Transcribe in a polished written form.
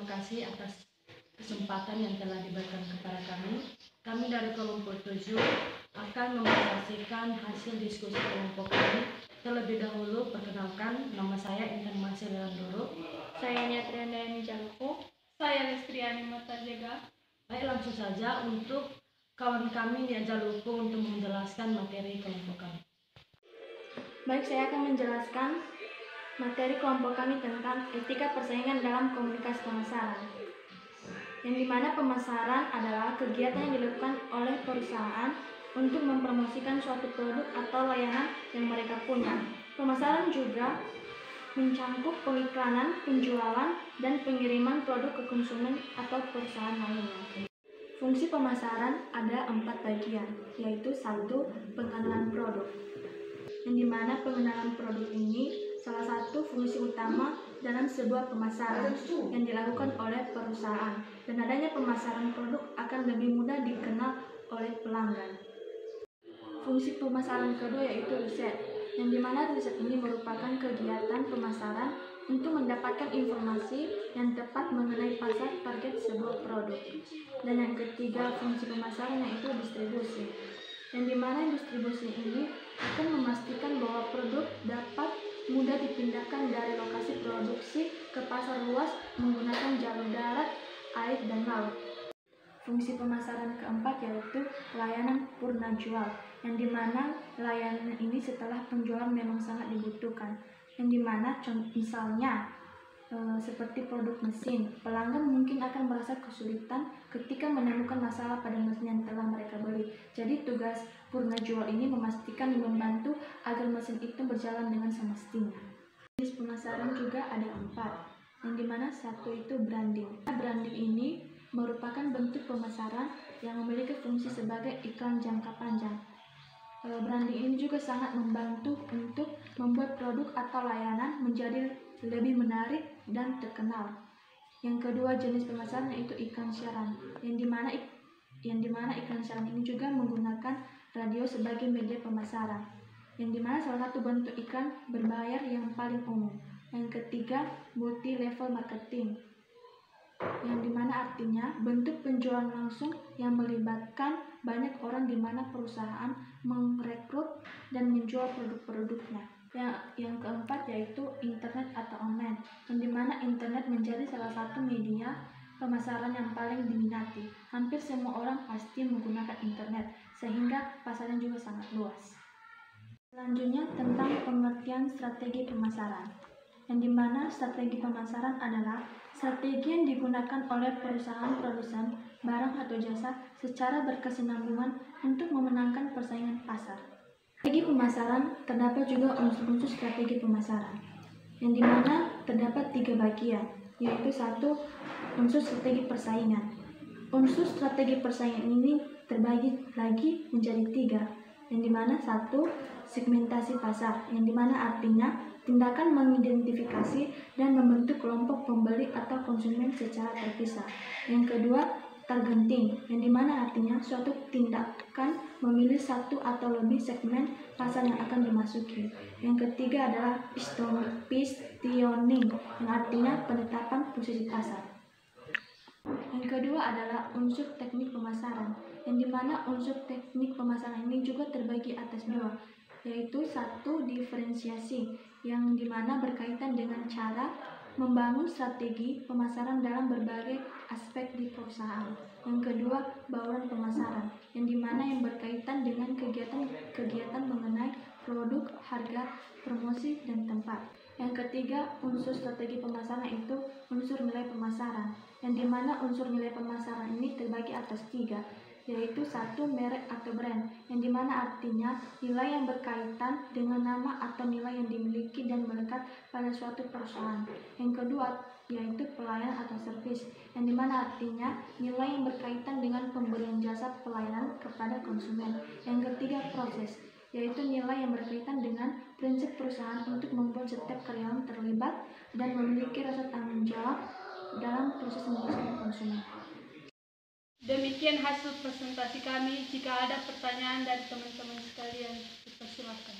kasih atas kesempatan yang telah diberikan kepada kami. Kami dari kelompok 7 akan mempresentasikan hasil diskusi kelompok kami. Terlebih dahulu, perkenalkan, nama saya Intan Masih Leandoro. Saya Netriandayani Jaloko. Saya Lestriani Martajega. Baik, langsung saja untuk kawan kami di Jaloko untuk menjelaskan materi kelompok kami. Baik, saya akan menjelaskan materi kelompok kami tentang etika persaingan dalam komunikasi pemasaran. Yang dimana pemasaran adalah kegiatan yang dilakukan oleh perusahaan untuk mempromosikan suatu produk atau layanan yang mereka punya. Pemasaran juga mencakup pengiklanan, penjualan, dan pengiriman produk ke konsumen atau perusahaan lainnya. Fungsi pemasaran ada 4 bagian, yaitu 1. Pengenalan produk, yang dimana pengenalan produk ini salah satu fungsi utama dalam sebuah pemasaran yang dilakukan oleh perusahaan, dan adanya pemasaran produk akan lebih mudah dikenal oleh pelanggan. Fungsi pemasaran kedua yaitu riset, yang dimana riset ini merupakan kegiatan pemasaran untuk mendapatkan informasi yang tepat mengenai pasar target sebuah produk. Dan yang ketiga fungsi pemasaran yaitu distribusi, yang dimana distribusi ini akan memastikan bahwa produk dapat mudah dipindahkan dari lokasi produksi ke pasar luas menggunakan jalur darat, air, dan laut. Fungsi pemasaran keempat yaitu layanan purna jual, yang dimana layanan ini setelah penjualan memang sangat dibutuhkan, yang dimana misalnya seperti produk mesin, pelanggan mungkin akan merasa kesulitan ketika menemukan masalah pada mesin yang telah mereka beli. Jadi tugas purna jual ini memastikan dan membantu agar mesin itu berjalan dengan semestinya. Jenis pemasaran juga ada 4, yang dimana 1 itu branding. Branding ini merupakan bentuk pemasaran yang memiliki fungsi sebagai iklan jangka panjang. Branding ini juga sangat membantu untuk membuat produk atau layanan menjadi lebih menarik dan terkenal. Yang kedua jenis pemasaran yaitu iklan siaran, yang dimana iklan siaran ini juga menggunakan radio sebagai media pemasaran, yang dimana salah satu bentuk iklan berbayar yang paling umum. Yang ketiga multi level marketing, yang dimana artinya bentuk penjualan langsung yang melibatkan banyak orang, di mana perusahaan merekrut dan menjual produk-produknya. Yang keempat yaitu internet atau online, yang dimana internet menjadi salah satu media pemasaran yang paling diminati. Hampir semua orang pasti menggunakan internet, sehingga pasarnya juga sangat luas. Selanjutnya tentang pengertian strategi pemasaran, yang dimana strategi pemasaran adalah strategi yang digunakan oleh perusahaan produsen barang atau jasa secara berkesinambungan untuk memenangkan persaingan pasar. Strategi pemasaran terdapat juga unsur-unsur strategi pemasaran, yang dimana terdapat 3 bagian, yaitu 1. Unsur strategi persaingan. Unsur strategi persaingan ini terbagi lagi menjadi 3, yang dimana 1. Segmentasi pasar, yang dimana artinya tindakan mengidentifikasi dan membentuk kelompok pembeli atau konsumen secara terpisah. Yang kedua, targeting, yang dimana artinya suatu tindakan memilih 1 atau lebih segmen pasar yang akan dimasuki. Yang ketiga adalah positioning, yang artinya penetapan posisi pasar. Yang kedua adalah unsur teknik pemasaran, yang dimana unsur teknik pemasaran ini juga terbagi atas 2, yaitu 1. Diferensiasi, yang dimana berkaitan dengan cara membangun strategi pemasaran dalam berbagai aspek di perusahaan. Yang kedua, bauran pemasaran, yang dimana yang berkaitan dengan kegiatan mengenai produk, harga, promosi, dan tempat. Yang ketiga, unsur strategi pemasaran itu unsur nilai pemasaran, yang dimana unsur nilai pemasaran ini terbagi atas 3, yaitu 1. Merek atau brand, yang dimana artinya nilai yang berkaitan dengan nama atau nilai yang dimiliki dan melekat pada suatu perusahaan. Yang kedua yaitu pelayanan atau servis, yang dimana artinya nilai yang berkaitan dengan pemberian jasa pelayanan kepada konsumen. Yang ketiga proses, yaitu nilai yang berkaitan dengan prinsip perusahaan untuk membuat setiap karyawan terlibat dan memiliki rasa tanggung jawab dalam proses memuaskan konsumen. Demikian hasil presentasi kami. Jika ada pertanyaan dari teman-teman sekalian, dipersilakan.